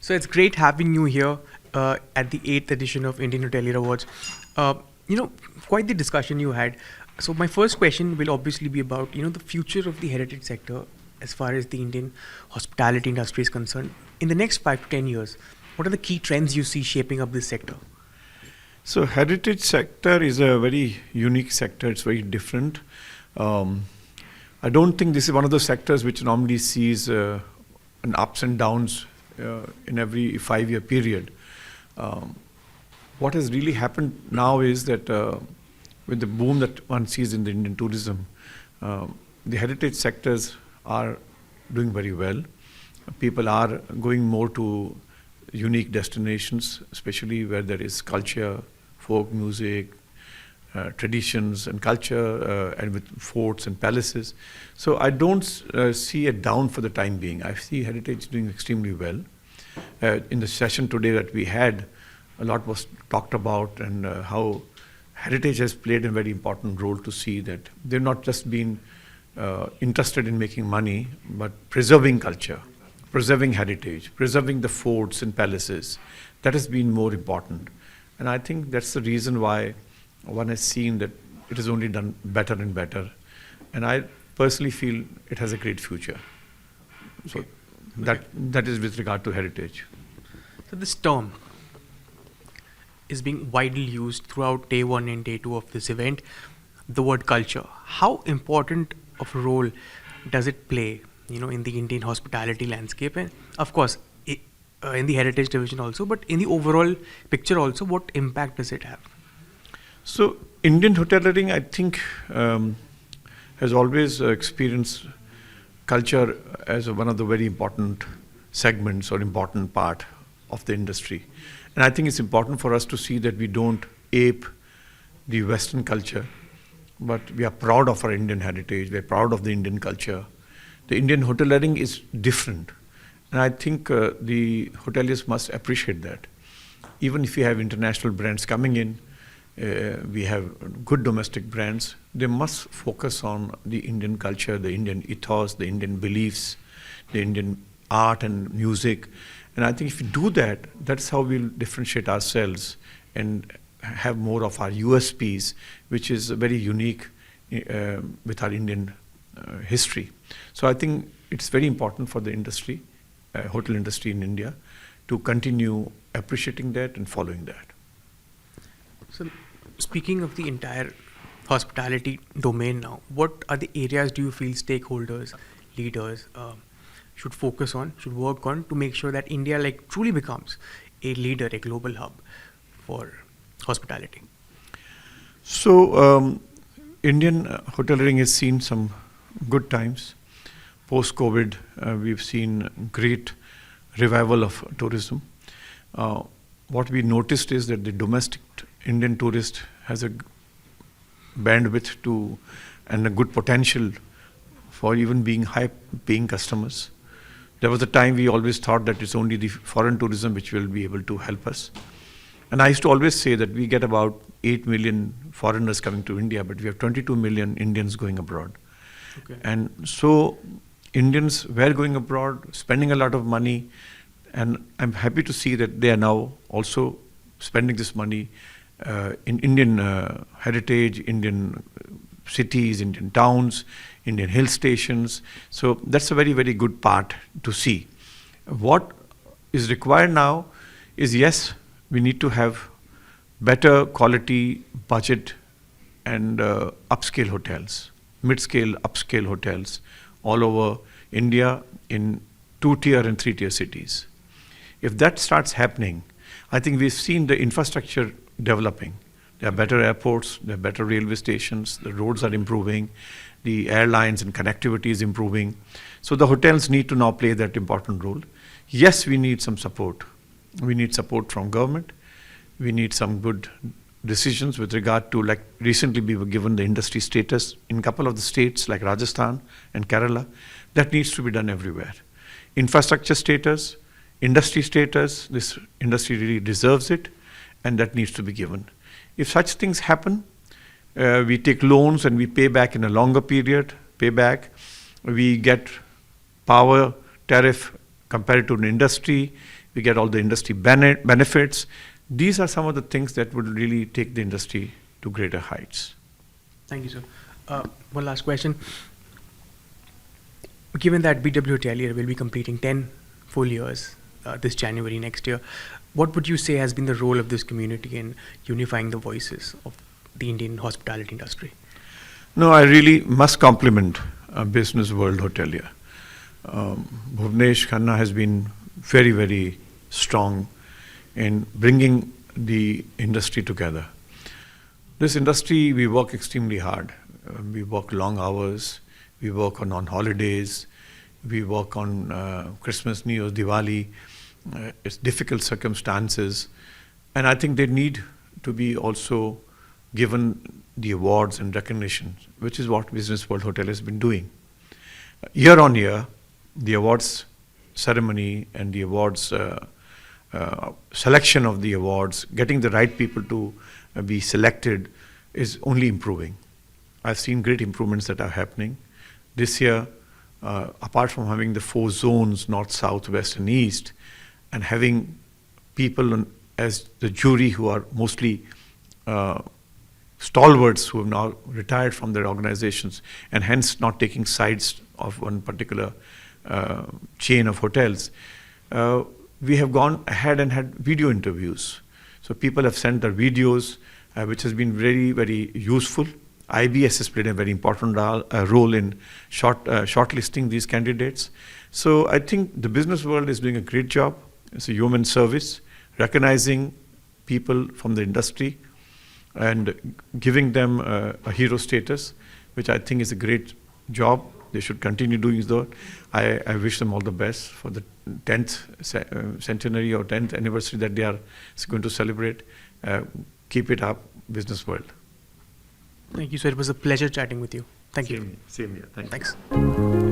So it's great having you here at the 8th edition of Indian Hotelier Awards. Uh, you know, quite the discussion you had. So my first question will obviously be about, the future of the heritage sector as far as the Indian hospitality industry is concerned. In the next 5 to 10 years, what are the key trends you see shaping up this sector? So heritage sector is a very unique sector. It's very different. Um, I don't think this is one of those sectors which normally sees an ups and downs in every 5-year period. Um, what has really happened now is that with the boom that one sees in the Indian tourism, the heritage sectors are doing very well. People are going more to unique destinations, especially where there is culture, folk music, traditions and culture, and with forts and palaces. So I don't see a down for the time being. I see heritage doing extremely well. In the session today that we had, a lot was talked about and how heritage has played a very important role to see that they've not just been interested in making money, but preserving culture, preserving heritage, preserving the forts and palaces. That has been more important. And I think that's the reason why one has seen that it has only done better and better. And I personally feel it has a great future. So that is with regard to heritage. So this term is being widely used throughout day one and day two of this event, the word culture. How important of a role does it play, in the Indian hospitality landscape? And of course, in the heritage division also, but in the overall picture also, what impact does it have? So Indian hoteliering, I think, has always experienced culture as one of the very important segments or important part of the industry. And I think it's important for us to see that we don't ape the Western culture, but we are proud of our Indian heritage, we're proud of the Indian culture. The Indian hoteliering is different. And I think the hoteliers must appreciate that. Even if we have international brands coming in, we have good domestic brands, they must focus on the Indian culture, the Indian ethos, the Indian beliefs, the Indian art and music. And I think if we do that, that's how we'll differentiate ourselves and have more of our USPs, which is very unique with our Indian history. So I think it's very important for the industry, hotel industry in India, to continue appreciating that and following that. So speaking of the entire hospitality domain now, what are the areas do you feel stakeholders, leaders should focus on, should work on to make sure that India truly becomes a leader, a global hub for hospitality? So Indian hoteliering has seen some good times. Post-COVID, we've seen great revival of tourism. What we noticed is that the domestic Indian tourist has a bandwidth to and a good potential for even being high-paying customers. There was a time we always thought that it's only the foreign tourism which will be able to help us. And I used to always say that we get about 8 million foreigners coming to India, but we have 22 million Indians going abroad. Okay. And so Indians were going abroad, spending a lot of money, and I'm happy to see that they are now also spending this money in Indian heritage, Indian cities, Indian towns, Indian hill stations. So that's a very, very good part to see. What is required now is, yes, we need to have better quality budget and upscale hotels, mid-scale, upscale hotels all over India in 2-tier and 3-tier cities. If that starts happening, I think we've seen the infrastructure developing. There are better airports, there are better railway stations, the roads are improving, the airlines and connectivity is improving. So the hotels need to now play that important role. Yes, we need some support. We need support from government. We need some good decisions with regard to, like recently we were given the industry status in a couple of the states like Rajasthan and Kerala. That needs to be done everywhere. Infrastructure status, industry status, this industry really deserves it, and that needs to be given. If such things happen, we take loans and we pay back in a longer period, we get power tariff compared to an industry, we get all the industry benefits. These are some of the things that would really take the industry to greater heights. Thank you, sir. One last question. Given that BW Hotelier will be completing 10 full years this January next year, what would you say has been the role of this community in unifying the voices of the Indian hospitality industry? No, I really must compliment Business World Hotelier. Bhuvnesh Khanna has been very, very strong in bringing the industry together. This industry, we work extremely hard. We work long hours. We work on holidays. We work on Christmas, New Year's, Diwali. It's difficult circumstances. And I think they need to be also given the awards and recognition, which is what Business World Hotel has been doing. Year on year, the awards ceremony and the awards selection of the awards, getting the right people to be selected is only improving. I've seen great improvements that are happening. This year, apart from having the 4 zones, north, south, west, and east, and having people as the jury who are mostly stalwarts who have now retired from their organizations and hence not taking sides of one particular chain of hotels, we have gone ahead and had video interviews. So people have sent their videos, which has been very, very useful. IBS has played a very important role in shortlisting these candidates. So I think the business world is doing a great job. It's a human service, recognizing people from the industry and giving them a hero status, which I think is a great job. They should continue doing so. I wish them all the best for the 10th centenary or 10th anniversary that they are going to celebrate. Keep it up, business world. Thank you, sir. It was a pleasure chatting with you. Thank you. Same here. Thanks. Thanks.